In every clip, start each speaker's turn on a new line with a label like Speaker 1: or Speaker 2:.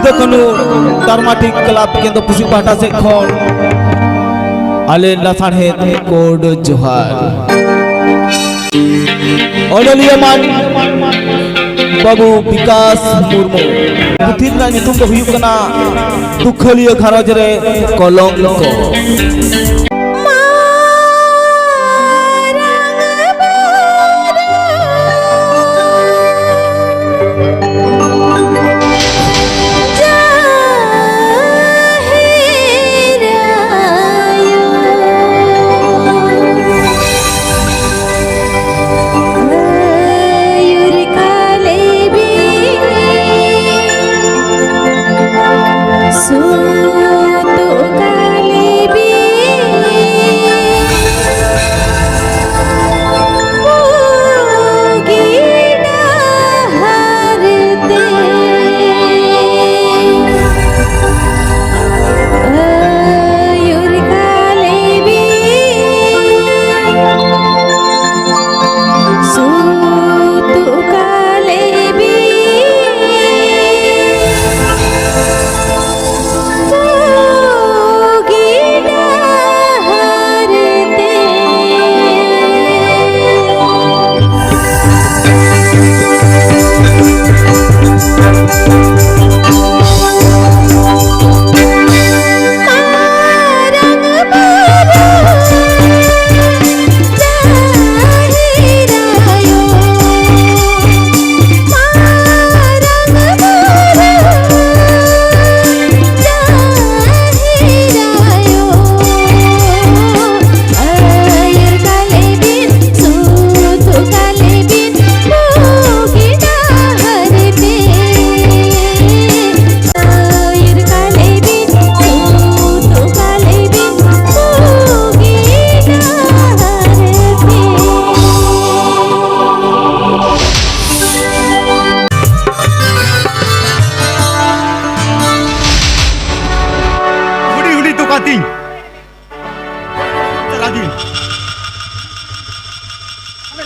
Speaker 1: सिदो कानू Dharmatic club केंद्र pussy पाटा से खन आले लासाड़े कोड जोहार ओनलिया मान बाबू विकास मुर्मू पुथिन ना नितुम दो हुयुग कना दुखलिया घरज रे कलंक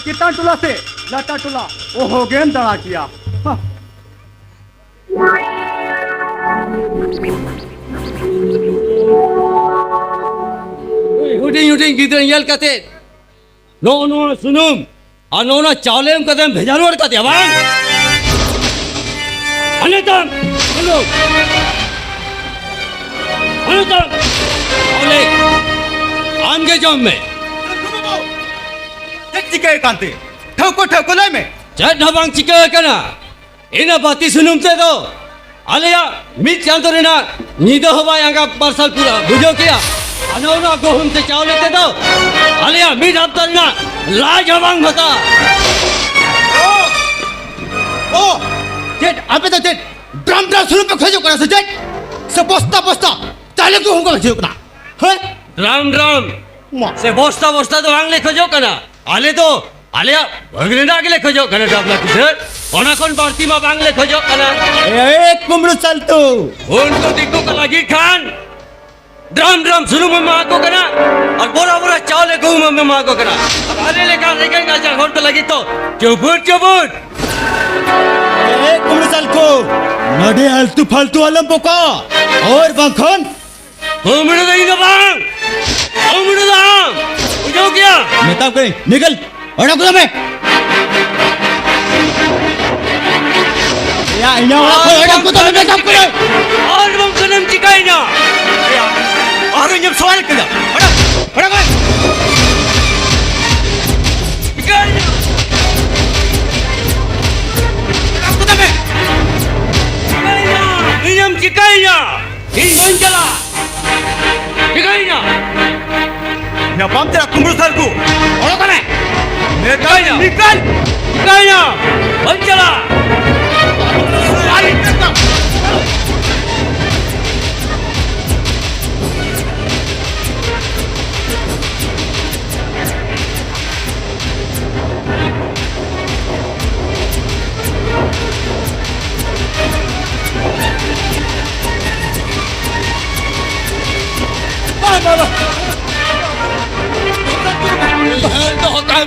Speaker 2: कितना टुला से लाटा टुला ओ हो गेम दड़ा किया
Speaker 3: हुडिंग गिदर यल कते नो सुनुम आ नो चावलेम कदम भेजानवर कते अबान अनेतम हेलो अनेतम ओले आमगे जम में
Speaker 2: चिके कांते ठोको ले में
Speaker 3: चट ढबांग चिके कना इना बाती सुनुम ते दो आलेया मिट चांतो रेना नीदो हवा यांगा पार्सल पूरा बुझो किया अनोना गोहुम से चावल ते दो आलेया मिट हफ्ता ना लाज हवांग होता
Speaker 2: ओ जेट अबे तो जेट ड्रम सुनुम पे खोजो करा से जेट से बस्ता चाले को हमको खोजो कना है
Speaker 3: ड्रम से बस्ता तो आंगले खोजो कना आले तो आलेया भगनेना के खोजो कना डाबला किधर ओना कोन बारती मा बांगले खोजो कना
Speaker 2: एक कुमरू चल तू
Speaker 3: उन तो दिक्को का लगी खान ड्रम सुनु में मां को कना और बोरा चावल को में मां को कना अब आले लेकर लेकेगा जा घर तो लगी तो चुबुट
Speaker 2: एक कुमरू चल को नडे आलतू फालतू आलम पोका और बंखन
Speaker 3: घूमने दे ना बांग घूमने दाम बुझो क्या
Speaker 2: नेता कहीं निकल और कुदा में या इना वाला कुदा में काम करे
Speaker 3: और बम कदम चिकाई ना
Speaker 2: और जब सवाल कर बड़ा कर
Speaker 3: चिकाई ना
Speaker 2: कुदा में
Speaker 3: नियम चिकाई ना इन बन चला चिकाई ना
Speaker 2: ना बम तेरा कुमरू सर को और कने निकल
Speaker 3: चिकाई ना बन चला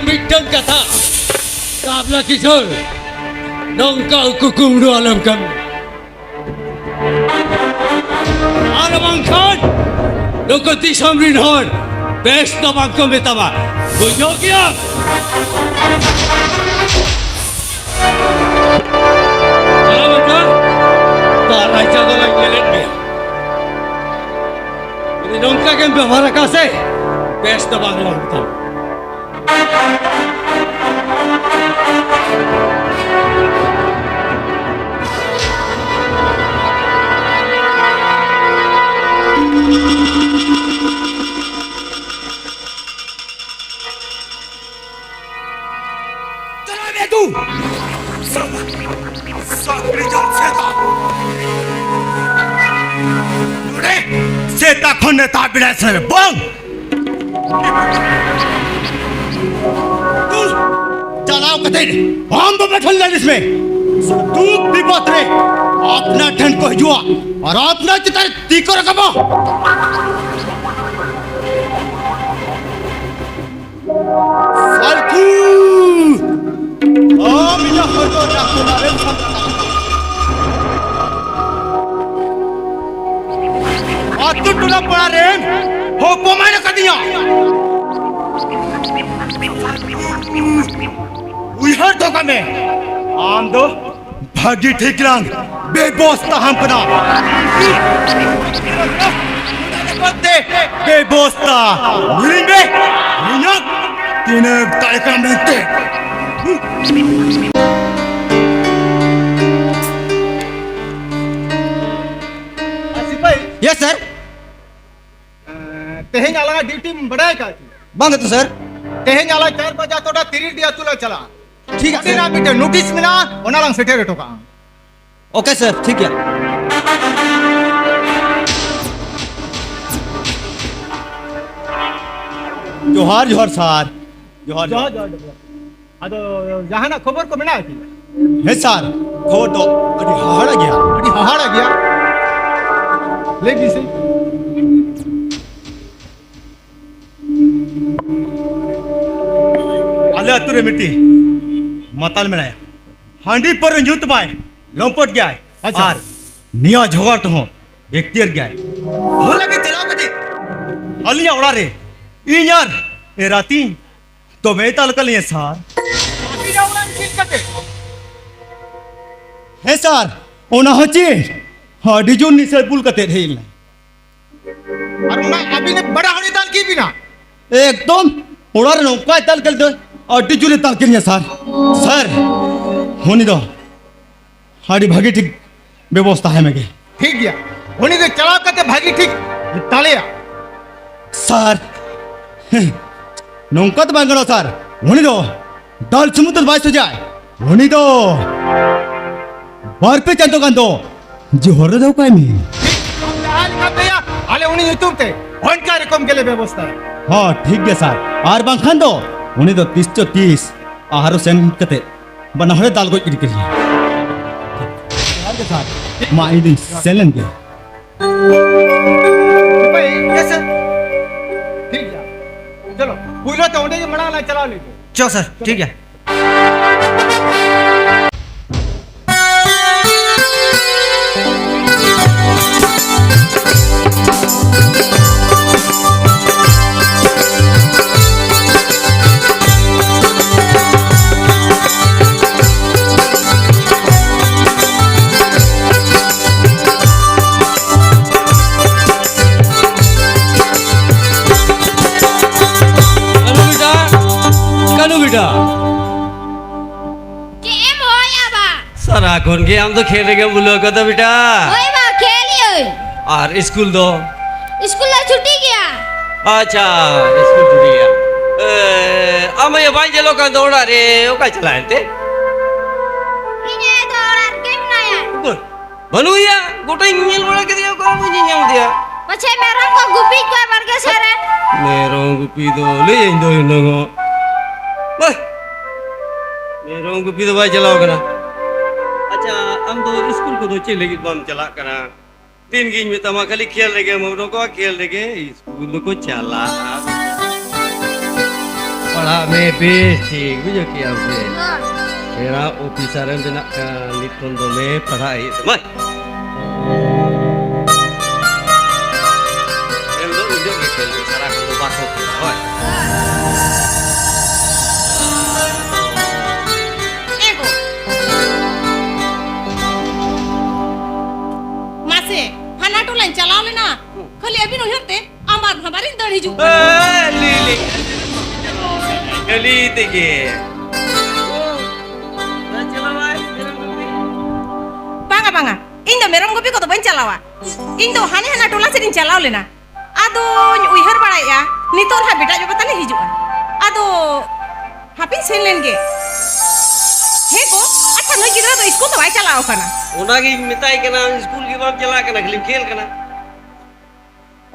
Speaker 3: Midang kata Kabla kisah Nongkau kukum dua alam kami Ar bangkhan nuko disamrin hon best na bangko metama. Bujho kia? Salamat ka. Taray jago lang ngelet me. Ini nongka kem ବ୍ୟବହାର kase best na bangko metama.
Speaker 2: Seta khonne ta bida sar bang तू चलाओ कते हम तो बैठल ले इसमें तू विपत रे अपना ठन को जुआ और अपना चितर तीको रखबो सालकू ओ मिला हो तो डाकू मारे तू टूला पड़ा रे हो पोमाने कर दिया उइहर धोखा में आम दो भागी ठीक रंग बेबोस्ता हम पना बंदे बेबोस्ता मिलेंगे मिनक तीने तालिका मिलते
Speaker 4: यस सर
Speaker 5: तेहें आला ड्यूटी में बढ़ाए का
Speaker 4: बंद तो सर
Speaker 5: तेहें आला 4 बजा तोड़ा 3 दिया तुला चला
Speaker 4: ठीक है
Speaker 5: ना बेटे नोटिस में ना ओना लंग सेटे रेटो का
Speaker 4: ओके सर ठीक है
Speaker 2: जोहार जोहार सार जोहार
Speaker 5: जा जा अदो जहां ना खबर को बिना थी
Speaker 2: हे सार खबर तो अरे हाड़ा गया
Speaker 5: अड़ी हाड़ आ गया ले दी से
Speaker 2: आले अतुरे मिट्टी मताल में आया हांडी पर यूत बाय लंपट गया
Speaker 5: अच्छा।
Speaker 2: और निया झोगार तो हो व्यक्तियर गया हो लगे चलाओ कते अलिया उड़ा रे इन्यार ए राती तो मैं ताल कल ये सार हे सार ओना होची हां डिजून नि से बुल कते ढेल
Speaker 5: और मैं अभी ने बड़ा हड़ी दाल की बिना
Speaker 2: एकदम उड़ा रे नौका ताल कल दो और डिजून ताल के लिए सर होनी दो हाड़ी भागी ठीक व्यवस्था है मेगे
Speaker 5: ठीक गया होनी दे चला करते भागी ठीक तालिया
Speaker 2: सर नौका तो बांगड़ो सर होनी दो दाल समुद्र बाइस हो जाए होनी दो बार पे चंदो कंदो जी हो रहा काय मी
Speaker 5: आज का भैया आले उनी यूट्यूब ते होन का रकम के लिए व्यवस्था है
Speaker 2: हाँ ठीक है सर आर बांखान दो होनी दो 30 आहारो सेन कते बनहरे दाल को इड करिए सर माई दिन सेलन के
Speaker 5: भाई कैसे ठीक गया चलो पूरा तो उन्हें मना ना चला ले
Speaker 4: चलो सर ठीक है
Speaker 3: Kanu beda.
Speaker 6: Game hoya ba.
Speaker 3: सारा कौन के हम तो खेल रहे बुलो का तो बेटा
Speaker 6: होय बा खेलियो
Speaker 3: और स्कूल दो
Speaker 6: स्कूल ला छुट्टी गया
Speaker 3: अच्छा स्कूल छूट गया अब ये भाई चलो का दौड़ा रे वो का चला है
Speaker 6: इने दौड़ार गेम ना यार
Speaker 3: बनू या गोटा इंजन बड़ा के दिया को मुझे इंजन दिया
Speaker 6: पछे मेरा को गुपी को मार के सारे
Speaker 3: मेरो गुपी दो ले इंदो इंदो बस मेरो गुपी दो भाई चलाओ करा अच्छा हम तो स्कूल को तो चले गए बम चला करा 3 गेम में तमा खाली खेल रहे मोरो को खेल रहे स्कूल को चला पढ़ा में बेस ठीक बुझो क्या हमसे मेरा ऑफिसर है जना नितों दो में पढ़ाई मैं
Speaker 7: hana tolan chalao le na khali abin uherte amar bhabarin dar hiju
Speaker 3: Lili. Kali tege.
Speaker 7: banga banga indo merom gopi ko to ban chalawa indo hana tola serin chalao le na ado uihar barai ya nitol ha beta joba tale hiju ado hapin sen len ge he ko acha noi gidra to school to bai chalao kana
Speaker 3: Onagi mitai kana school ki bam chala kana khali khel kana.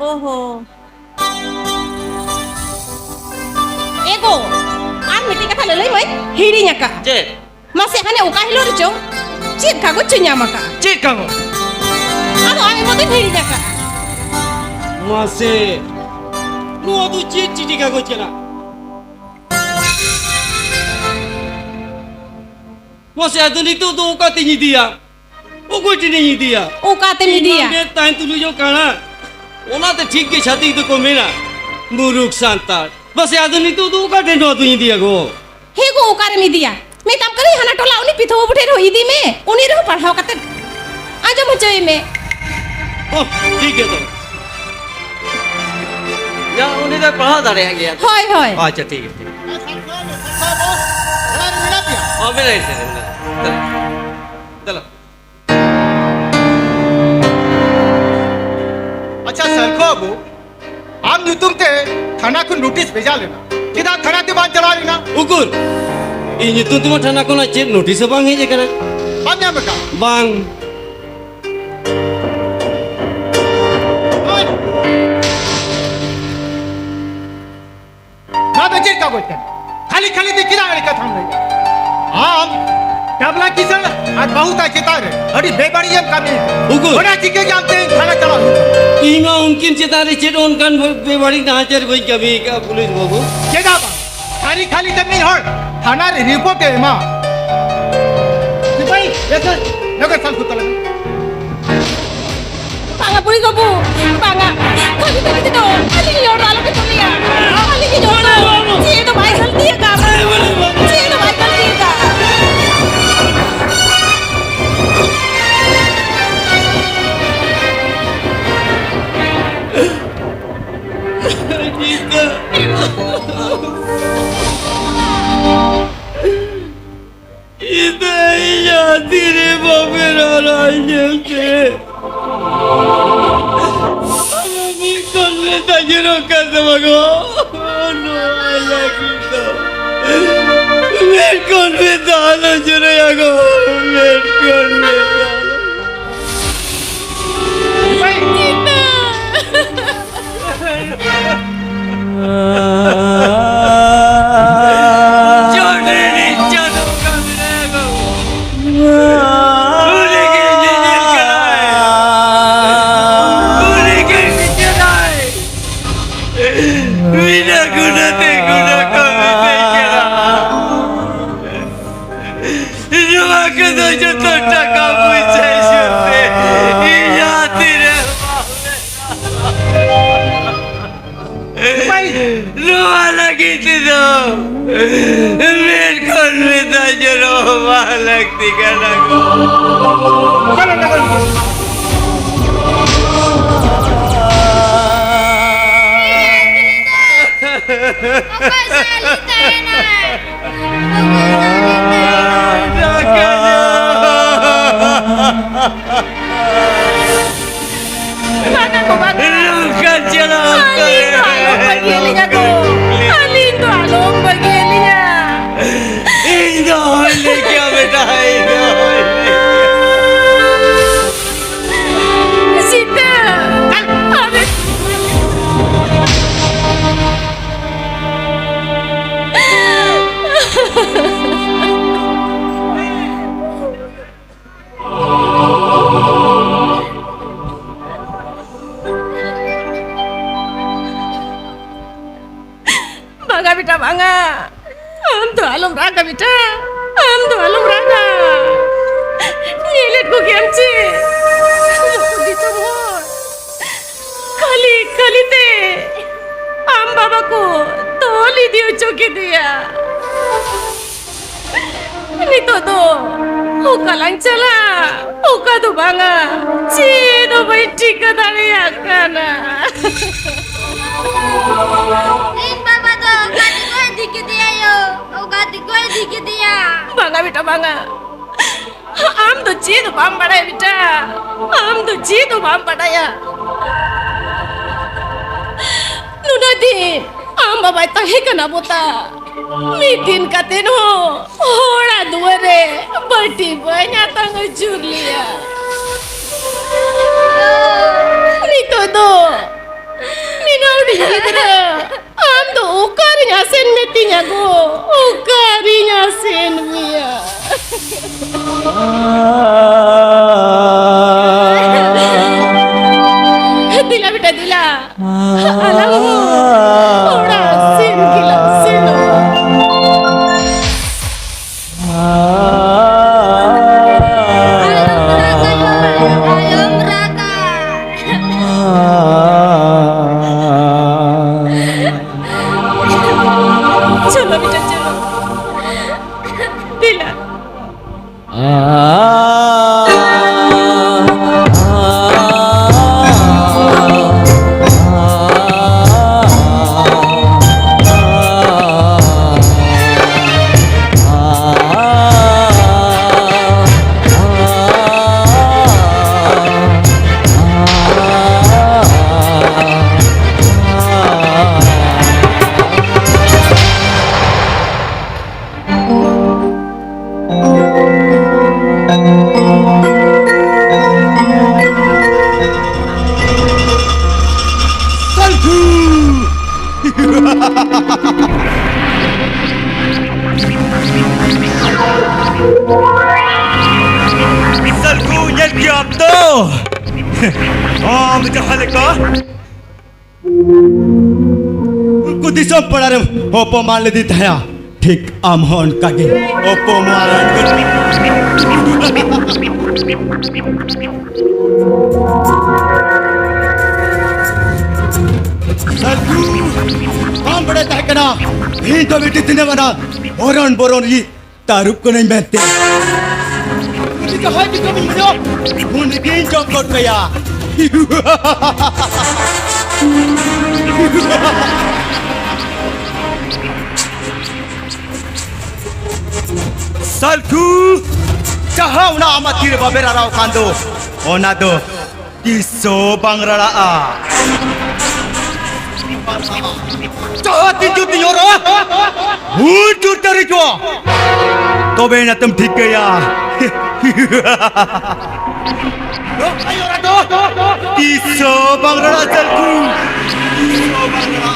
Speaker 7: oho ego an miti kata lelai mai hiri nyaka
Speaker 3: Je.
Speaker 7: masih hane uka hilo ricong cik kago cunya maka
Speaker 3: Cik kamu.
Speaker 7: ado ame motin hiri nyaka
Speaker 3: Mase. Lu tu cik cik kago cina. Mase aduni tu uka tinggi dia. Uku tinggi dia.
Speaker 7: uka temi dia
Speaker 3: Dia tain tulu jo kana. Ona te ठीक के छाती तो को मेरा मुरुख santar. बस aduni tu uka tendo tu dia go.
Speaker 7: hego uka remi dia me tam kari hana tola uni pitho buthe ro idi me uni ro padhao kate aja mucoi me
Speaker 3: Oh, ठीक है तो. या उन्हें तो पढ़ा था रे गया.
Speaker 7: hoy hoy
Speaker 3: अच्छा ठीक है.
Speaker 5: बड़ा मिला दिया
Speaker 3: हाँ मेरा ही चलो. चलो.
Speaker 5: अच्छा सरखो अबू आम नुतुम ते थाना को नोटिस भेजा लेना किदा थाना ते बात चला लेना
Speaker 3: Ukur. Ini tu cuma thana ko na cek notice bang heje kana.
Speaker 5: बात क्या बेटा
Speaker 3: Bang.
Speaker 5: ना बेचे का बोलते हैं खाली खाली दिखी रहा है क्या थाम नहीं आम डबला किसन आज बहुत अच्छे तारे अरे बेबड़ियन कमी
Speaker 3: Ukur.
Speaker 5: बड़ा चिके जानते हैं थाना चला
Speaker 3: Ima mungkin cetare cek on kan bebari nacer boy kami ka police babu.
Speaker 5: केदा बा खाली खाली जमीन हर थाना रे रिपोर्ट है मां सिपाही लेकर नगर सल कुतला
Speaker 7: panga puri gobu panga kali tadi itu kali ni orang lalu kita lihat kali ni orang sih itu baik hal dia kan sih itu baik hal dia kan
Speaker 3: Itu iya diri baper orang je. Bukan kita jerokan sama go. No lagi tu. Merkon betalo jero ya go. Merkon betalo. Jodoh ni jodoh kami go. Boleh ke jejel kanai. Boleh ke jejel. Bina guna te guna kami tekera. Cuma kena jodoh taka pucai syute. Iya tira. Lupa lagi tu. Merkon beta jero malak tiga nago.
Speaker 5: चलो नगर
Speaker 6: Pokoknya salita enak.
Speaker 7: mana ko ba
Speaker 3: Luka jalan
Speaker 7: Alin to along bagielinya ko Alin to along bagielinya
Speaker 3: Indo le kya beta indo.
Speaker 7: Sita Abe Bangga beta bangga Am to alom raga beta Am to alom raga Nilet ko kiamci Dito mo Kali kali te Am baba ko Toli dio choki dia Nito to Uka lang chala Uka to bangga Chido bai ᱴᱷᱤᱠᱟᱹ ᱫᱟᱲᱮᱭᱟᱜ ᱠᱟᱱᱟ
Speaker 6: ᱤᱧ ᱵᱟᱵᱟ ᱫᱚ ᱜᱟᱹᱰᱤ ᱠᱚ ᱤᱫᱤ ᱠᱮᱫᱮᱭᱟ ᱭᱳ ᱜᱟᱹᱰᱤ ᱠᱚ ᱤᱫᱤ ᱠᱮᱫᱮᱭᱟ
Speaker 7: ᱵᱟᱝᱟ बेटा ᱵᱟᱝᱟ आम तो चीज बाम बड़ा बेटा आम तो चीज बाम बड़ाया नुना दिन आम बाबा तहे कना बोता मीटिन कातेन हो होड़ा दुआरे बटी बना तंग चुर लिया नितो दो निनोर बिगिरा आम तो उकारिnya sen metinya go ukarinya sen mia दिला बेटा दिला आला थोड़ा सिन किला सिन
Speaker 6: ayo meraka
Speaker 7: चलो बेटा चलो दिला
Speaker 2: Salku nyet kiap to. Macam hal ka? Ku disam pada rem. Opo मान ले दी था ठीक आमहन कागे. Opo मान. Salku, काम बड़े तह कना. ही तो बेटी तिने बना. बोरन ये तारुप को नहीं बैठते. Jika hati kami menjawab, mungkin jawab kaya. Salku, cahau na amat kiri babera rau kando. Ona do, kiso bangrala a. Cahau tinju tioro, hundur dari jo. Tobe na tem ठीक kaya. Ayo Rado, kiso bangrala Salku. Kiso bangrala.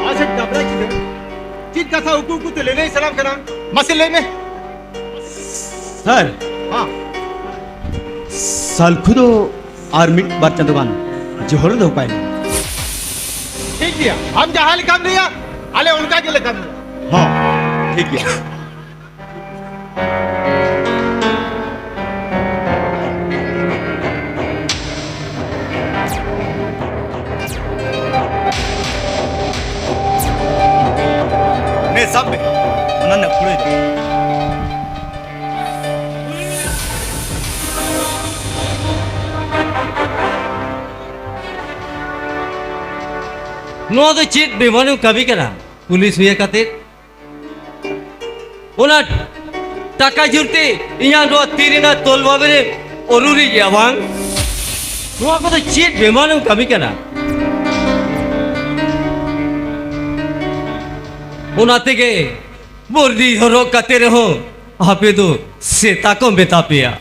Speaker 5: आज एक डबरा की चीज का था हुकुम को तो ले ले सलाम करा मसले में
Speaker 2: सर
Speaker 5: हाँ
Speaker 2: Salku do आर्मी बार चंदवान जोहर दो पाए.
Speaker 5: ठीक किया हम जहाँ लिखा दिया अले उनका के लिखा
Speaker 2: हाँ ठीक है. ने सब में उन्होंने पूरे दे.
Speaker 3: ᱱᱚᱣᱟ ᱫᱚ ᱪᱮᱫ ᱵᱮᱢᱟᱱᱩ ᱠᱟᱹᱢᱤ ᱠᱟᱱᱟ ᱯᱩᱞᱤᱥ ᱦᱩᱭ ᱠᱟᱛᱮ ᱚᱱᱟ ᱴᱟᱠᱟ ᱡᱩᱨᱛᱮ ᱤᱧᱟᱹᱜ ᱱᱚᱣᱟ ᱛᱤᱨᱮᱱᱟᱜ ᱛᱚᱞ ᱵᱟᱵᱮᱨᱮ ᱚᱨᱩᱨᱤ ᱜᱮᱭᱟ ᱵᱟᱝ ᱱᱚᱣᱟ ᱠᱚᱫᱚ ᱪᱮᱫ ᱵᱮᱢᱟᱱᱩ ᱠᱟᱹᱢᱤ ᱠᱟᱱᱟ ᱚᱱᱟ ᱛᱮᱜᱮ ᱵᱚᱨᱫᱤ ᱦᱚᱨᱚᱜ ᱠᱟᱛᱮ ᱨᱮᱦᱚᱸ ᱟᱯᱮ ᱫᱚ ᱥᱮᱛᱟ ᱠᱚ ᱢᱮᱛᱟ ᱯᱮᱭᱟ.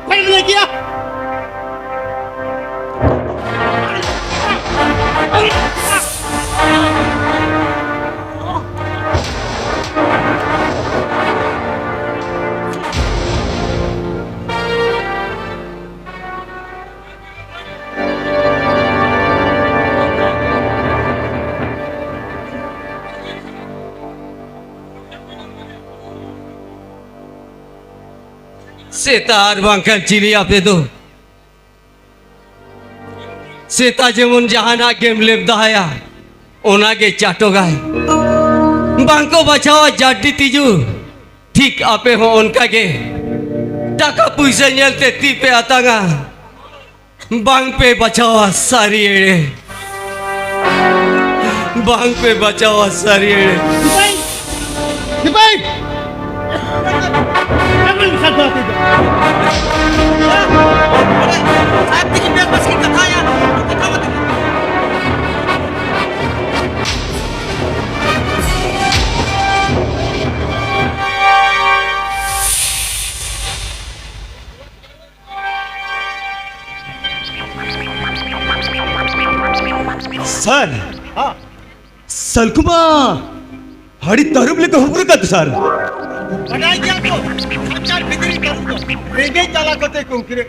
Speaker 5: मैंने किया
Speaker 3: सेता আর বাঙ্কান চিনি আপনি তো सेता जेमन जहाना गेम लेप दहाया ओनागे चाटोगाय बांको बचावा जाड्डी तिजू ठीक आपे हो उनका के टाका पैसा नेलते ती पे आतांगा बांग पे बचावा सारी एड़े बांग पे बचावा सारी एड़े
Speaker 2: सिपाही अगले साथ बात
Speaker 4: साहब की बैग बस की कथा या कथा मत
Speaker 2: सर सलकुमा हड़ी तरुब लेके हुकुर का सर
Speaker 5: बनाई क्या तो चार बिजली करूँ तो रेगे चला करते क्यों किरे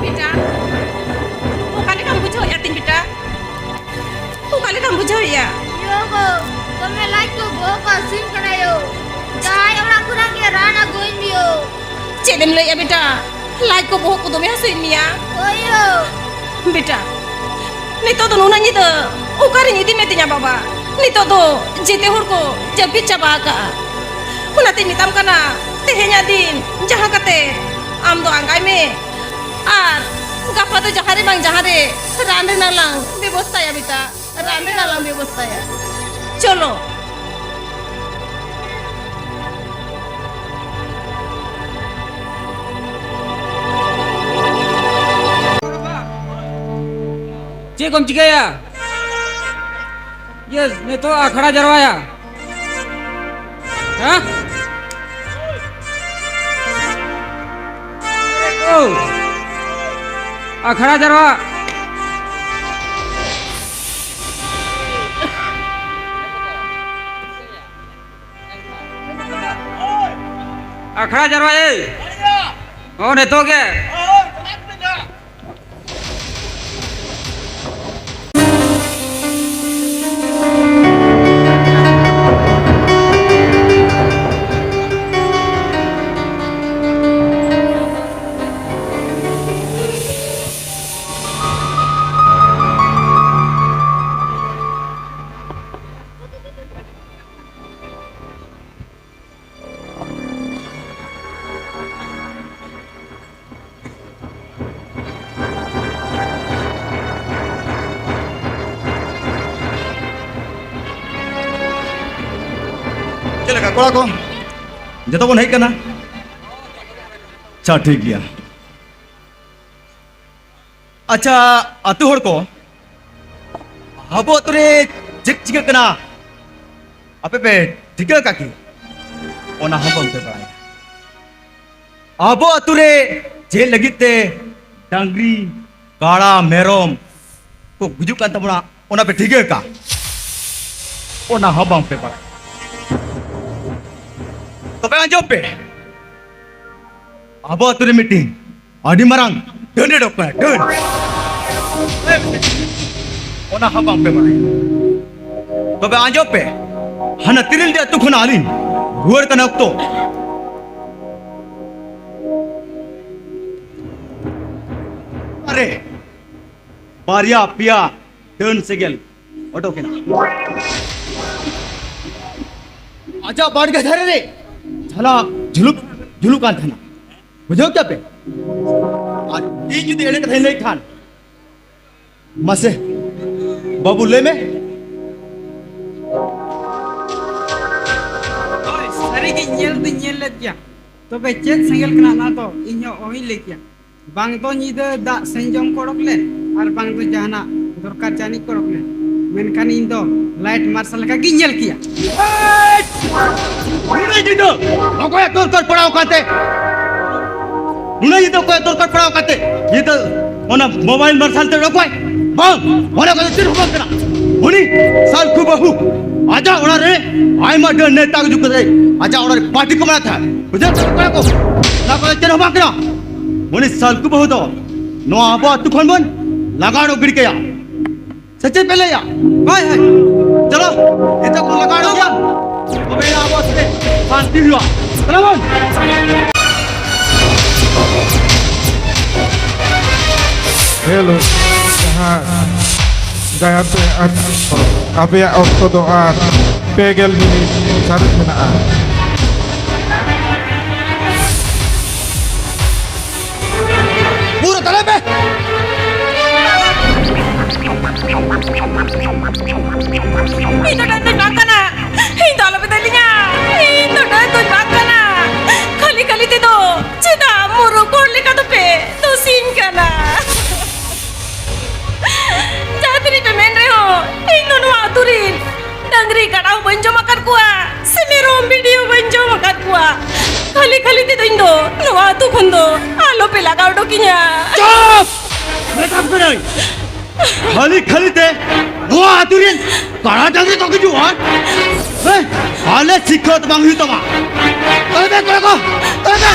Speaker 7: बेटा वो kali kamu bujuk ya tin beta वो kali kamu bujuk ya
Speaker 6: Yo go, kami like to go ka sim kana yo. Dai orang kurang ya rana goin bio.
Speaker 7: cedem le ya beta like ko bohok ko dome hasuin niya
Speaker 6: Oh yo.
Speaker 7: beta nito do nuna ni de ukari ni di metinya baba nito do jete hor ko jabit chaba ka unati nitam kana tehenya din jaha kate am do anggai me ar gapa to jahare bang jahare rande nalang bebosta ya beta rande nalang bebosta ya cholo
Speaker 3: चे कम चिकाया ये ने तो अखड़ा जरवाया हाँ ओ अखड़ा जरवा अखड़ा जरवा ये ओ ने तो क्या
Speaker 2: चलेगा कोड़ा को जतो बन हेक ना अच्छा ठीक गया अच्छा अतु हड़ को हबो तुरे जिक जिक कना अपे पे ठीक है काकी ओना हबो पे बड़ाय अबो अतुरे जे लगिते डांगरी काड़ा मेरोम को गुजु कान तमना ओना पे ठीक है का ओना हबो पे बड़ाय तो पे आजो पे अब तुरे मीटिंग आदि मरंग डंडे डोक पे डन ओना हबाम पे मारे तो पे आजो पे हना तिरिल दे तुखना आलिन रुवर कना तो अरे बारिया पिया डन सेगल ऑटो के ना आजा बाढ़ के धरे रे झला झुलुक झुलुक आन थाना बुझो क्या पे आज ई जुदी एने कथे नहीं खान मसे बाबू ले में
Speaker 8: सारी की nyel let ya to be chet sengel kena na to inyo ohi le kya bang to nyida da senjong korok le ar bang to jahana dorkar jani korok le menkan indo light marshal ka gi nyel kiya
Speaker 2: नहीं जी तो कोई तोड़ कर पड़ाओ काते नहीं तो कोई तोड़ कर पड़ाओ काते ये तो ओना मोबाइल मरसाल ते रोको बां ओना को सिर्फ बात करा होनी साल को बहू आजा ओना रे आई मा डन ने ताक जुक दे आजा ओना पार्टी को बना था बुझे को ना को तेरे बात करा होनी साल को बहू तो नो आबो तू कोन बन लगाड़ो गिर के या सच्चे पहले या हाय हाय चलो ये तो को लगाड़ो क्या mati dua. Selamat.
Speaker 5: Hello, jangan apa ya waktu doa pegel ini sarut menaan.
Speaker 2: Pura talabe.
Speaker 7: Ito na ito baka na. Ito alam ito niya. Ito na ito baka na. Kali-kali dito. Cina, muro kurli ka to pe. Tusin ka na. Jati ni pemen reho. Ito nuwa aturin. Dangri ka na banjo makan kuha. Semirong video banjo makan kuha. Kali-kali dito indo. Nuwa atu kundo. Alo pila ka udokinya.
Speaker 2: Stop! Mereka benar. Kali te, nuah aturin, kara jangan tak kejuan. Hale sikot bang hiu tama. Talabe kau, talabe.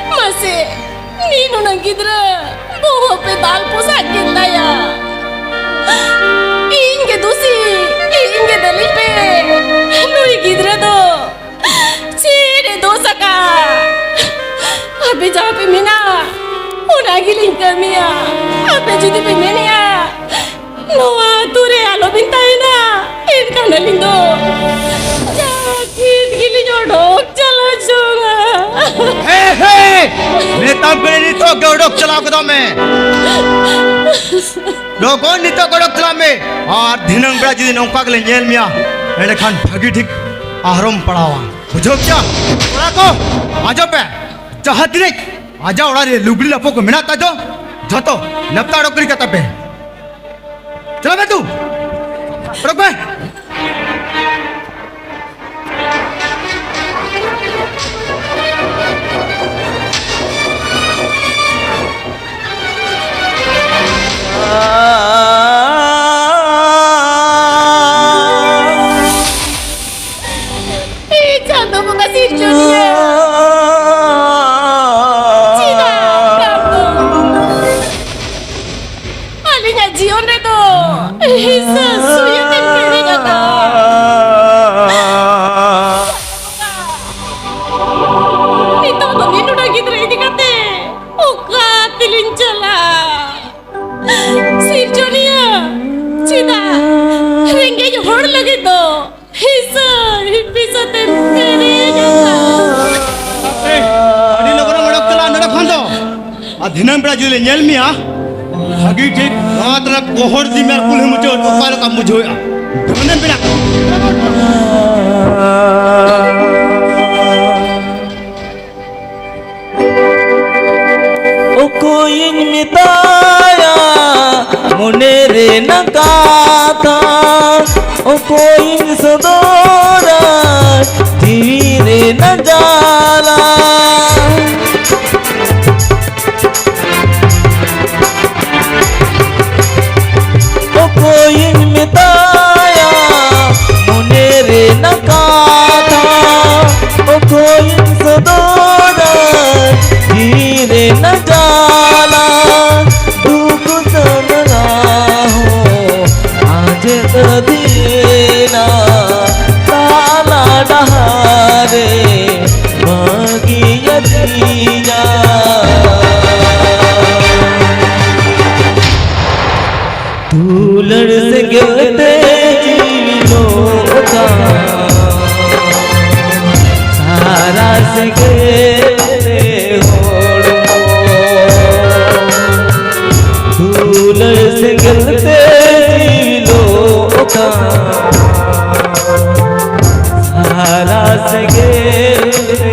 Speaker 7: Masih, nino nang gidra. Bawa pedal pusat kita ya. Inge dosi, inge dalipe. Nui gidra do. Cire dosa ka. Abe jape mina. Una giling kami ya. Abe jadi pemeni ya. Noa ture alo bintai na. Inka nalindo. Jakit gili jodok chala jonga.
Speaker 2: Hei, netam kene ni to godok chalao ke dame. Logon ni to godok chalame. और दिनंग बड़ा जिदी नौका के लिए jail मिया ऐसे खान भागी ठीक आहरम पड़ावा बुझो क्या उड़ा को आजो पे चाहती नहीं आजा उड़ा रे लुगड़ी लपो को मिना ताजो जातो नपता डोकरी का तबे चलो बे तू रुक बे दिनंग बड़ा जुले नेल मिया भागी ठीक रात रात कोहर दी मेर कुल मुझे उपाल का मुझे धने बिना
Speaker 1: ओ कोई मिताया मुने रे नकाता ओ कोई सदोरा धीरे न जाला कोई मिताया मुने रे नकाता ओ कोई सदोरा धीरे न जाला दुख समना हो आज दीना ताला डहारे मागी यदीना लड़ से गिरते जीवियों का सारा से गिरते लड़ से गिरते जीवियों का सारा से गिरते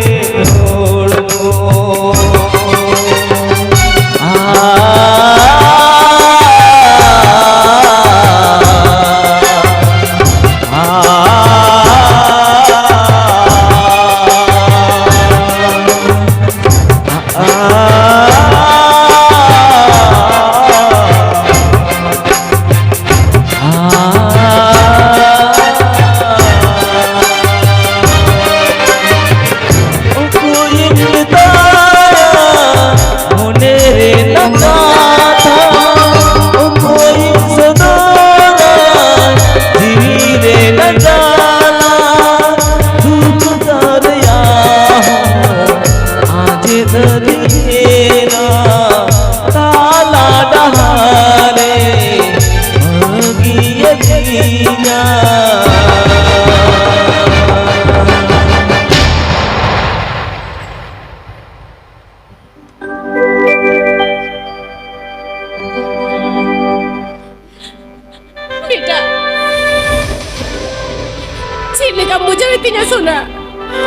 Speaker 7: lekam bujawitinya sona.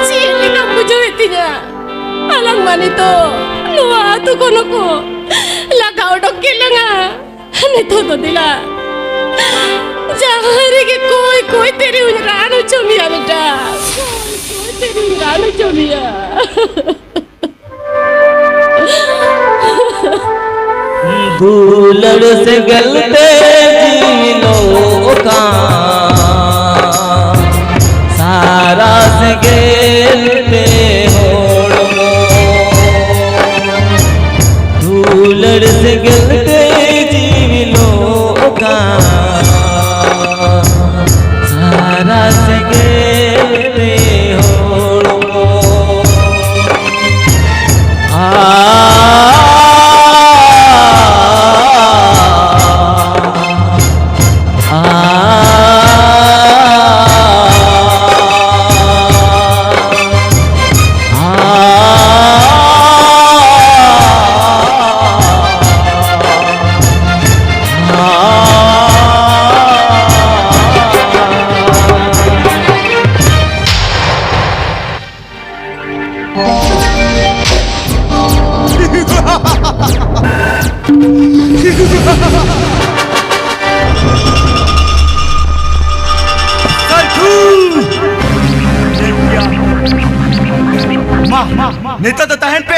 Speaker 7: Cik lekam bujawitinya. Alang mani to. Nuwa tu kono ko. Laga odok kelanga. Nito to dila. Jahari ke koi तेरी उजरानो चमिया बेटा. कोई तेरी उजरानो चमिया.
Speaker 1: धूलड़ से गलते जीनों का सारा से गेलते होड़ो धूलड़ से गलते जीनों का सारा से गेलते होड़ो
Speaker 2: नेता तो तहन पे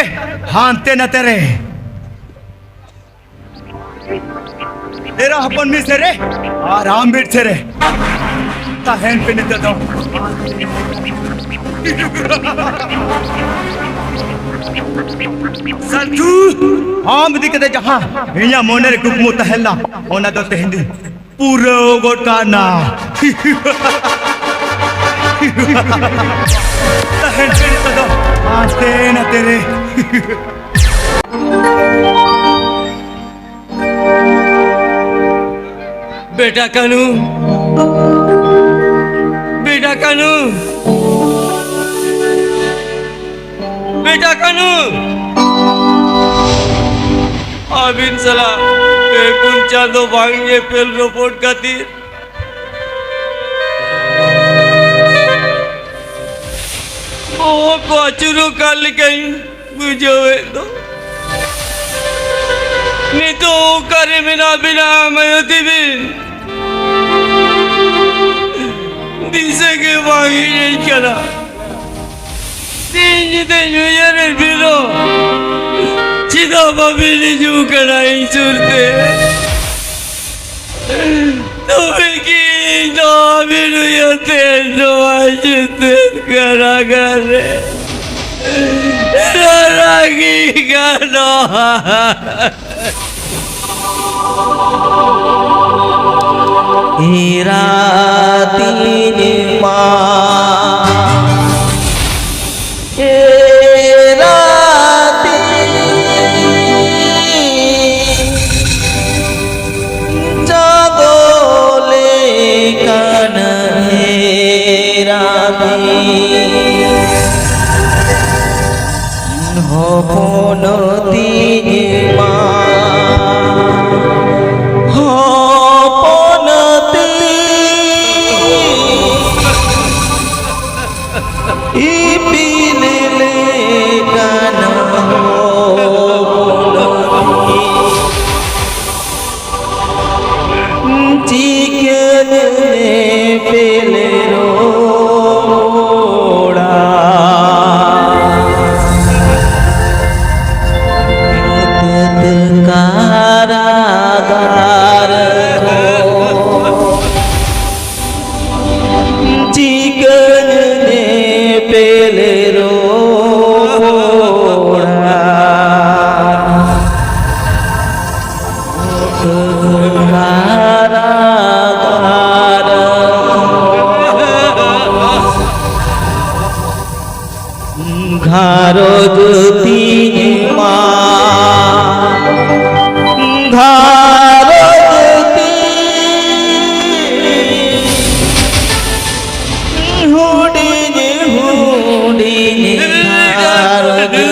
Speaker 2: हानते न तेरे तेरा अपन में से रे आराम बिट से रे तहन पे नेता तो सल्टू हम दिखते जहां इया मोने रे कुकमु तहला ओना तो तेहंदी पूरा गोटाना तहन पे नेता तो आते न तेरे
Speaker 3: बेटा कानू बेटा कानू बेटा कानू आबिन सला पेकुन चांदो भांगे पेल रिपोर्ट खातिर को अचुरो कल गई बुझे तो नहीं तो करे बिना बिना मयोती बिन दिसे के बागी नहीं करा तीन जिते न्यूयर बिलो चिदा बाबी ने जो करा ही सुरते तो की no बिनु यते no आजते करा करे रागी गानो
Speaker 1: हीरा तीन माँ हीरा तीन जागोले कन हीरा तीन हो पोनो तीन माँ घारो तीन माँ घारो तीन हुडी घारो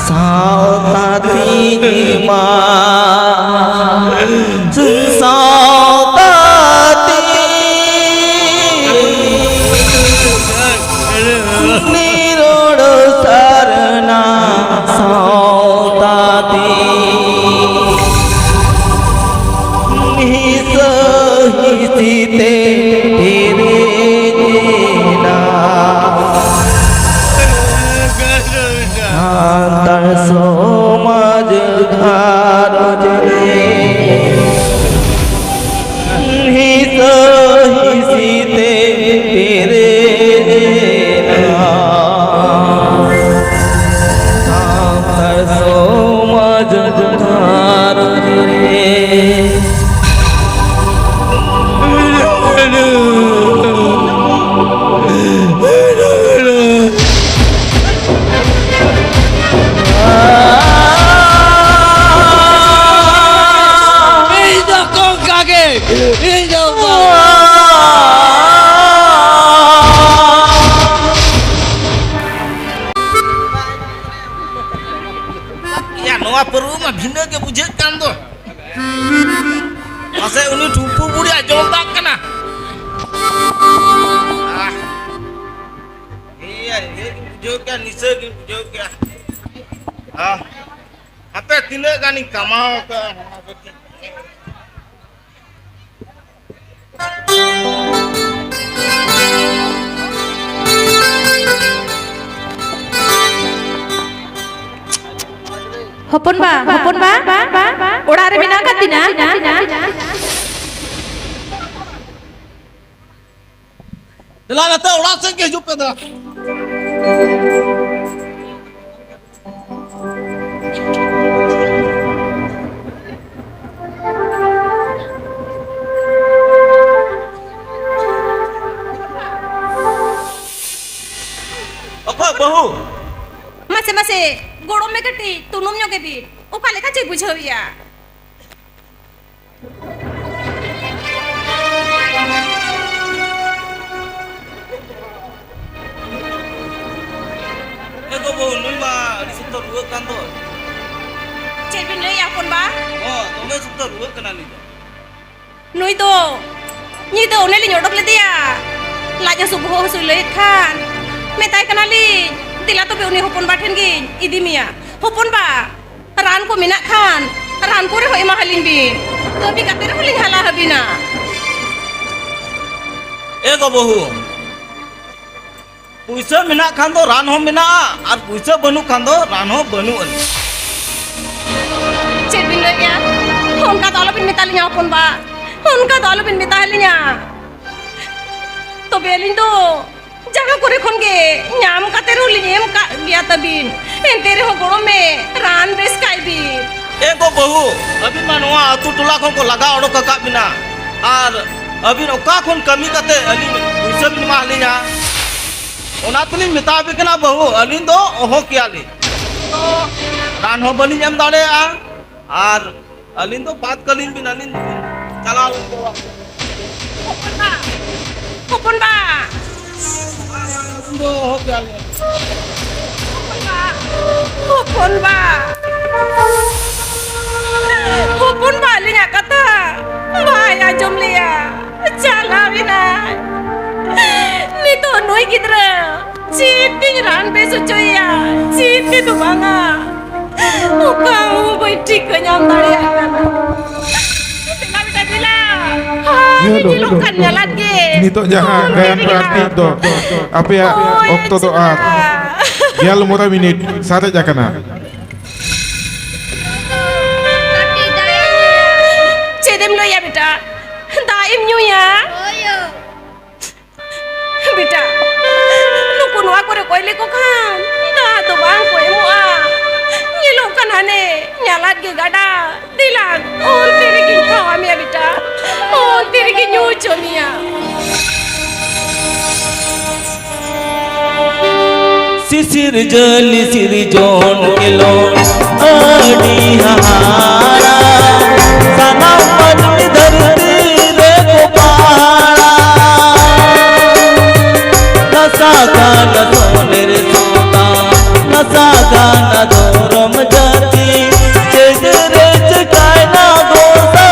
Speaker 1: सावता तीन माँ सावता हिसीते तेरे ना तार समाज घारज रे हिसीते तेरे ना तार समाज घारज रे
Speaker 3: Indah kau kaget. Indah
Speaker 4: Ya noa perlu mah bina ke bujekan tu. Masa uni tupu budi ajong tak kena. Ah. Iya, ini bujekan nisa ke bujekan. Ah. Apa tindak kan ni kamau ke?
Speaker 7: Hopon ba? Ora re bina katina.
Speaker 4: Dalam nata orang sengke jumpa dah. Apa bahu?
Speaker 7: Masih gorong me kati tunum nyo ke bi. Uka leka cek bujau ya.
Speaker 4: Ego bahu ni mah di situ dua kan tu.
Speaker 7: Cek bin le ya pon ba?
Speaker 4: Oh, tu situ dua kena ni.
Speaker 7: Nui to. Ni to ne li nyodok le dia. Lajang subuh sulit kan. Metai kenali. Tila to be uni hopon ba then gi idi mia. Hopon ba. Ran ko minak kan. Ran ko re hoi ma halin bi. Tapi kater huling hala habina.
Speaker 4: Ego bahu. Puisa minak kan tu ran hom minak. Ar puisa banu kan tu ran hom banu an.
Speaker 7: Cek bin le ya. Honka to lo bin mitali nya hopon ba. Honka to lo bin mitali nya. To belin to. Jaga kore khon ge nyam kater huling em ka dia tabin. Entere ho goro me ran bes kai bi.
Speaker 4: Ego bahu. Abin manua atu tula kon ko laga odok kakak bina. Ar abin oka kon kami kate ali puisa bin mah linya. Ona tuli mitabi kena bahu alin do oho kiali. To ran ho bani nyam dale a. Ar alin do baat kalin bin alin chalal ko.
Speaker 7: Hopon ba.
Speaker 4: Do oho kiali.
Speaker 7: Hopon ba. Hopon ba linya kata. Bahaya jom liya. Chala bina. Ni to noi gidra. Citing ran besu coya. Citi tu banga. Ukau baiti kenyam tadi akan. Tinggal kita bilang. Ini dilakukan jalan ke.
Speaker 9: Nito jangan gaya berarti do. Apa ya okto doa. Ya lu mura minit sate jakana.
Speaker 6: Tati dai.
Speaker 7: Cedem lo ya beta. Daim nyu ya.
Speaker 6: Oh yo.
Speaker 7: Beta. Lu kuno aku re koile ko kan. Da to bang ko emu a. Nyelo kan hane nyalat ge gada. Dilang on tere ki khawa mi beta. On tere ki nyu chomia.
Speaker 1: शिशिर जल सिरजोन के loan आड़ी हारा सना मन धरती रे को पारा नसा गान सोने रे सोता नसा गान दोरम जाती चेज रे चकाय ना दोसा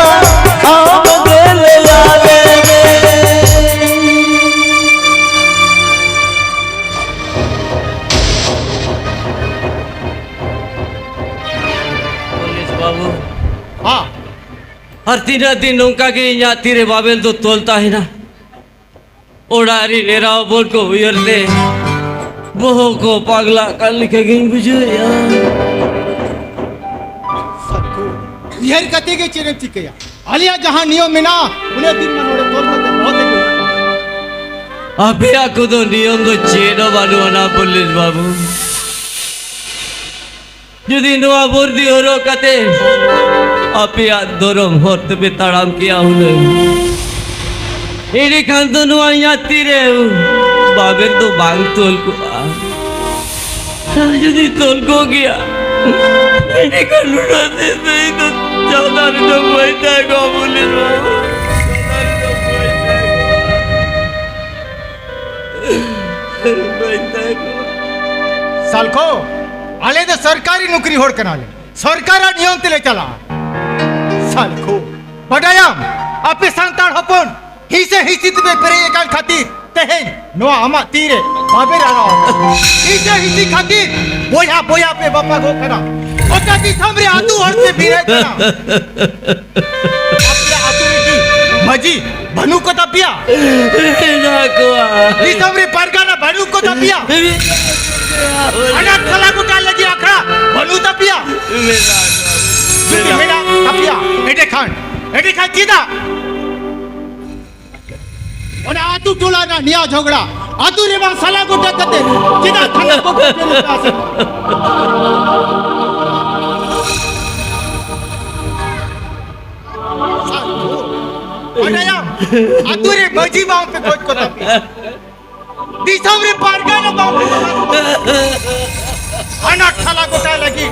Speaker 1: आम गेल यादे
Speaker 3: tina din nongka ke nya tire babel do tolta है ना ओडारी नेरा बोल को उयरते वो को पागला कर लिखे गई बुझे यार
Speaker 5: यह कते के चिरे चिकया आलिया जहां नियम में ना उन्हें दिन मनोरे तोल होते बहुत
Speaker 3: अबे aku तो नियम तो चेनो बानु ना पुलिस बाबू यदि नवा बुर्दी होरो कते अपिया दोरम होत पे ताड़ाम किया हुने ini kan tu nuanya tire babir tu bang tol ko jadi tol ko gaya ini kan luar se itu jalan itu baita ko pulis baita ko
Speaker 5: सालको आले तो सरकारी नौकरी होड़ कनाले सरकार नियम तेले चला सालको बडायाम आपे सांताड़ हपन हिसे हिसित में पेरे एकाल खातिर तेहेन नोआ अमा तीरे बाबे राना हिसे हिसी खातिर बोया बोया पे बापा गो करा ओकाती सामरे आतू हरते बीरे करा आपले आतू की मजी भनु को तपिया
Speaker 3: ना को
Speaker 5: नी सामरे परगाना भनु को तपिया अनाथ थला को काल लगी आखड़ा भनु तपिया मेरा तपिया एटे खान चीदा और आतू टोला ना निया झगड़ा आतू रे बा साला को टकते चिदा थाना को केले पास अनया आतू रे बजी बाव पे कोच को तपी दिसम रे पारगा ना बाव अना थाला को टा लगी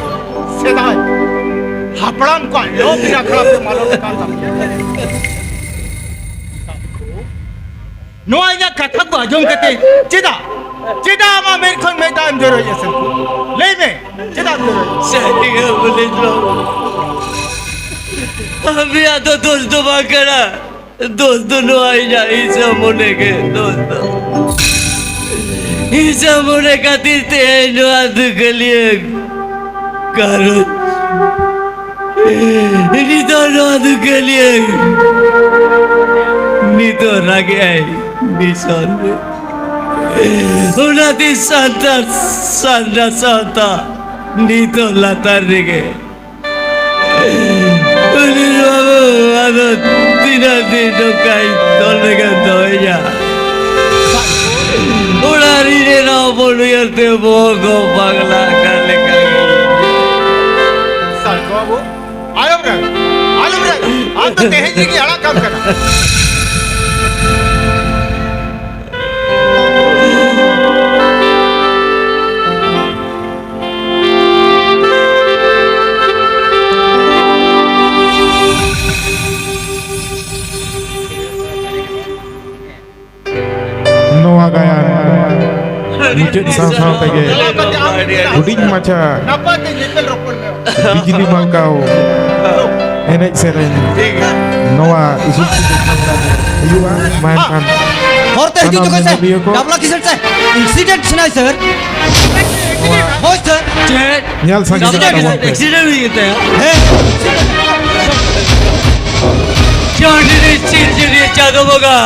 Speaker 5: सेदाय हपड़म को लोग रखड़ा पे मालो का नोआ या कथा को आजम करते चिदा चिदा मा मेरे को मैदान जोरो ये सब ले में चिदा जोरो
Speaker 3: सही है पुलिस बाबू अभी आ तो दोस्तों बाकरा दोस्तों नो आई जा इस मोने के दोस्तों इस मोने का तीर्थे नो आदु के लिए करो ini तो नो आदु के लिए ni तो रागे आई Nisan Unati Santa Nito latar dige Ulir babu Ado tina tino kai Tolnegan toya Ulari nena Bolu yarte bogo Pagla kale kage
Speaker 5: सालको बाबू आलम रख आप तो तेहजी की हड़ा काम करना
Speaker 9: Mungkin sama-sama tege uding maca bijili mangkau enek seren Noah isu yuwa mainkan
Speaker 1: और तेजी जो कैसे डबला किसर से इंसिडेंट सुनाई सर हो सर
Speaker 9: nyal sangi
Speaker 3: एक्सीडेंट हुई है चोरी चिरचिरी चादो बगा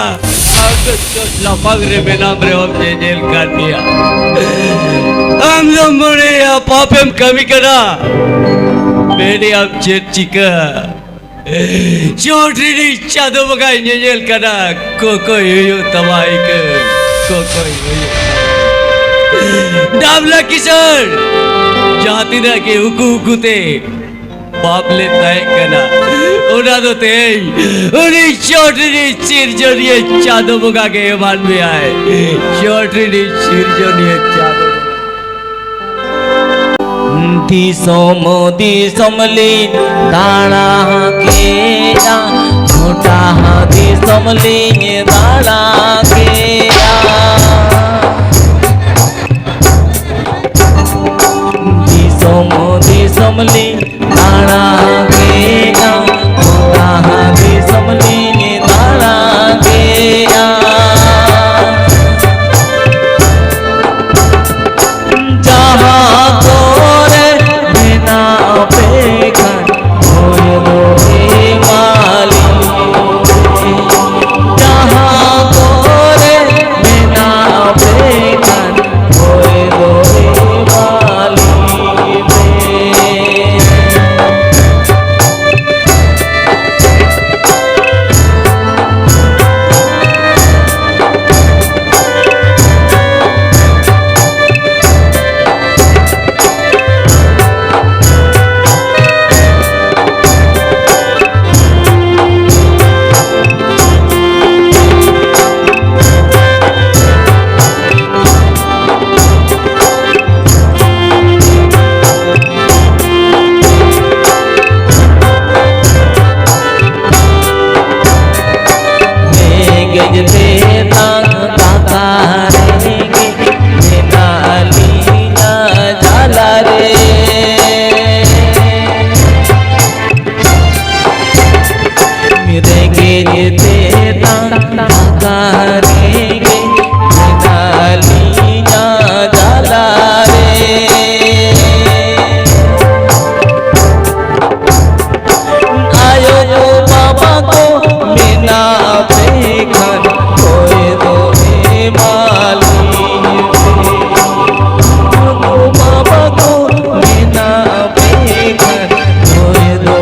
Speaker 3: लपक रे बेनाम रे हमने जेल कर दिया हम लोग मोरे पापम कमी करा मेरे अब चिका चोरी चादो बगा जेल करा को यो तबाही कर को यो डाबला किशोर जाती ना के हुकुते बाप ले तय कना उना तो ते उनी छोटी चिरजोनिए चादो मुगा के मान में आए छोटी चिरजोनिए चादो
Speaker 1: दिसमली दाना के छोटा दिसमली दाना के दिसमली दाना के छोटा दिसमली दाना के जहाँ तोरे बिना पे खन होए दो माली तेरा करेंगे नालियाँ जला रे आयो तो बाबा को बिना बेखन कोई दो माली बाबा को बिना बेखन कोई दो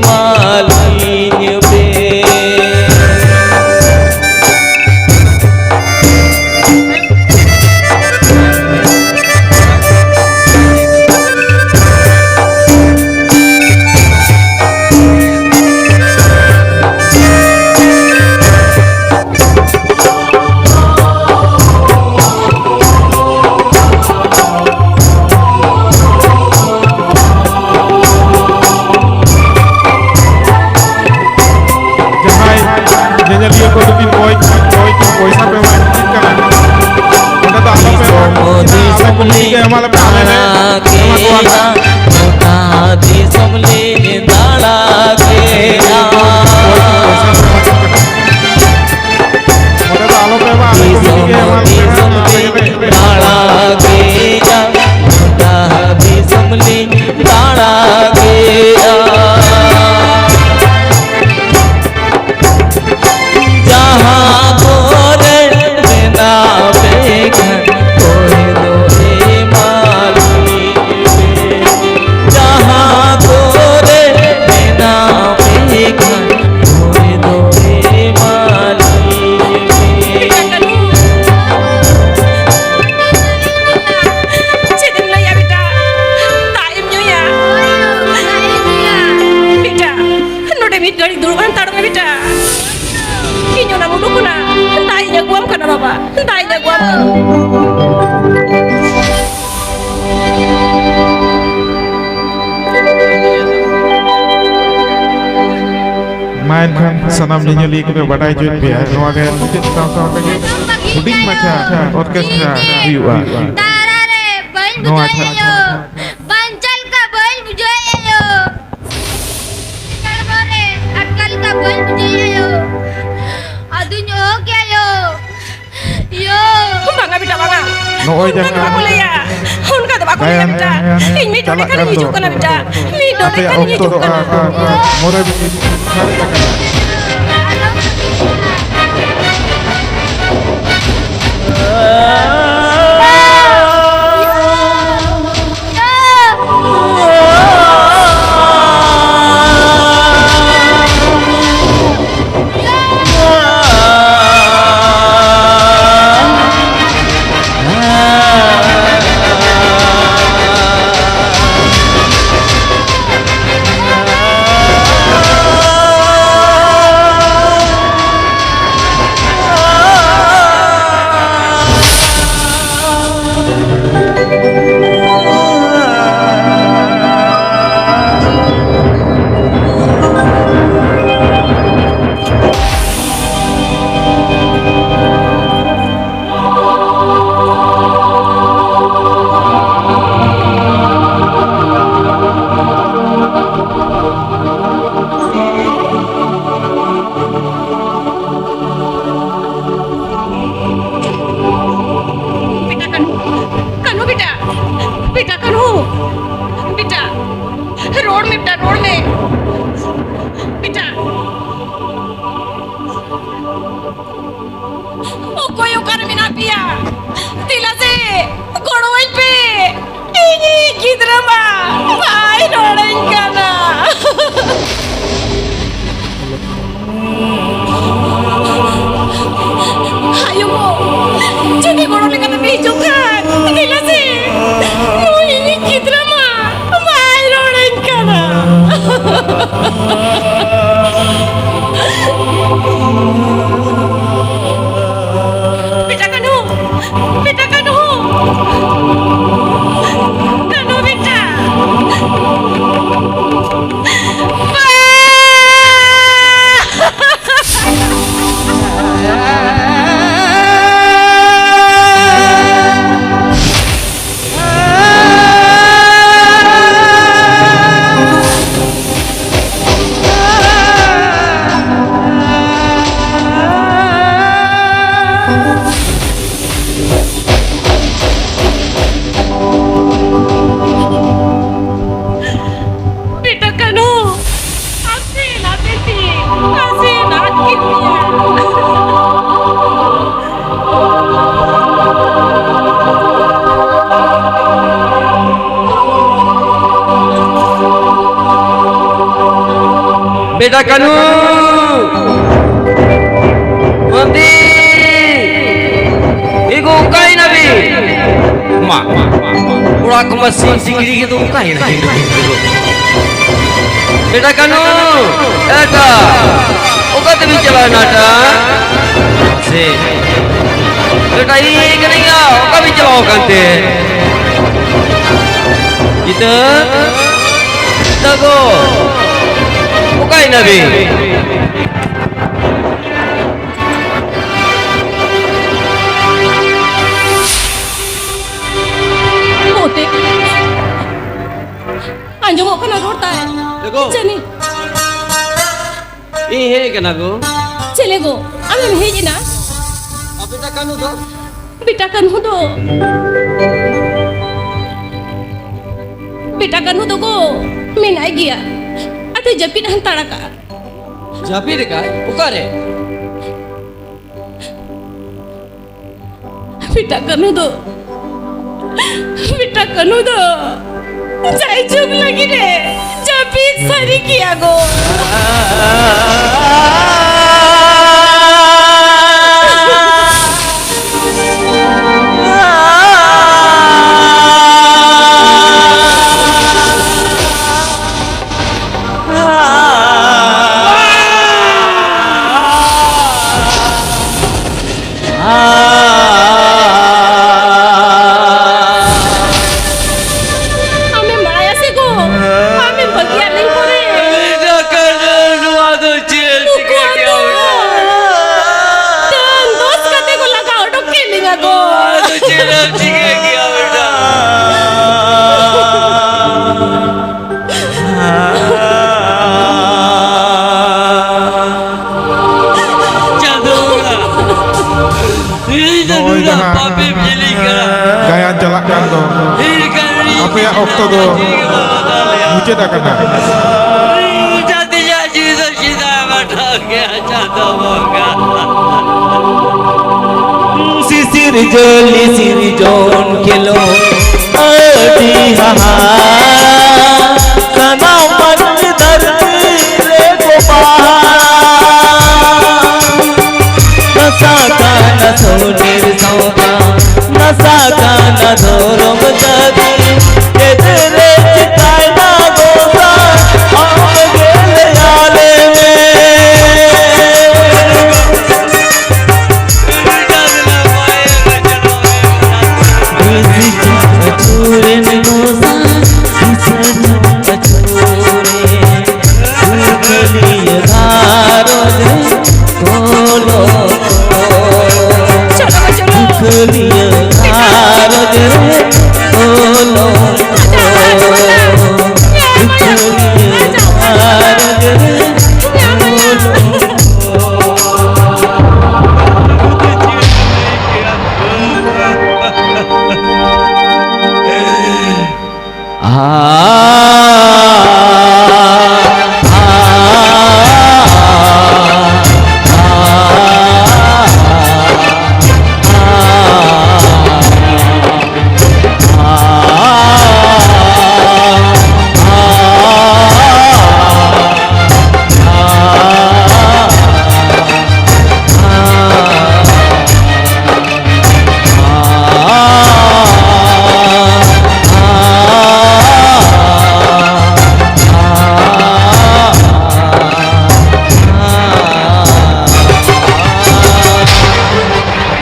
Speaker 1: माली बे
Speaker 9: Nyanyian ko dumi boy पैसा पे वाइन करना उन्हें तो आलो पे आलो के हमारे पे आले ने
Speaker 1: दी समले दाड़ा के
Speaker 9: उन्हें तो आलो पे आलो के हमारे
Speaker 1: दाड़ा के दी समले दाड़ा के जहाँ गोरे बिना बेघर कोई दो माली जहाँ गोरे बिना बेघर कोई दो माली
Speaker 7: Cedin lo ya bita, taim nyo ya. Bita, no de mit gari durban tarong bita. Inyo na mulu kuna, tayo niya guam ka na baba, tayo niya guam ka.
Speaker 9: main kan sanam nyanyi ko badai join be no age taw ke huding macha orchestra huwa
Speaker 6: Tarare, bain
Speaker 9: No,
Speaker 6: bujayo. Bancal ka bain bujayo. Kalbare, atkal ka bain bujayo. Adunya kya yo? Yo.
Speaker 7: Banga bita banga.
Speaker 9: no oi jangan
Speaker 7: Aku boleh ya. Unka to aku ya bita. Ini to
Speaker 9: Calak
Speaker 7: kan
Speaker 9: kan
Speaker 7: hijau
Speaker 9: tu.
Speaker 7: kana bita. Ini to
Speaker 9: tapi
Speaker 7: kan
Speaker 9: waktu
Speaker 7: hijau
Speaker 9: doa
Speaker 7: kana.
Speaker 9: mora bikin
Speaker 7: Bita kan. Kanu bita. Bita kanu. Bita. Road में bita road में. Bita. O कोई उकार में ना पिया. तिला से गोड़ों पे. ini किधर मा. भाई रोड़ें करना. Ayo mo. Jadi guru ni kata bijukan. Gila sih. Mau ini kita mah. Mai orang kana. Bita kanu. Bita kanu. Kanu bita.
Speaker 3: बेटा कानू मम्मी एगो उकाई ना भी माँ पूरा कमसिन सिंगड़ी के तो उकाई ना बेटा कानू एटा ओका तो भी चला नाटा से बेटा ये नहीं आ ओका भी चलाओ करते itu tago bukai nabi
Speaker 7: mote anjung kana rota
Speaker 3: देखो
Speaker 7: chani
Speaker 3: ini kena go
Speaker 7: chele go ami heji na
Speaker 3: बेटा कानू दो
Speaker 7: बेटा कन्हू दो बेटा कन्हू दो को मेनाई गया अते जपिन हंताड़ा का
Speaker 3: जापी रे काय उकारे
Speaker 7: बेटा कन्हू दो जाई चुप लगी रे जपी सारी किया गो
Speaker 9: gaya jalak kan do apa ya okto do mujhe dah kena
Speaker 3: जाते जाती तो सीधा बैठा गया चाहता होगा
Speaker 1: शिशिर जोली सिर जोन खेलो अति हाहा सना मन दर्द रे गोपाल नशा का न सोनीर सौदा नशा का न धोरम ददी तेरे चिताई ना गोसा हम गेल आले में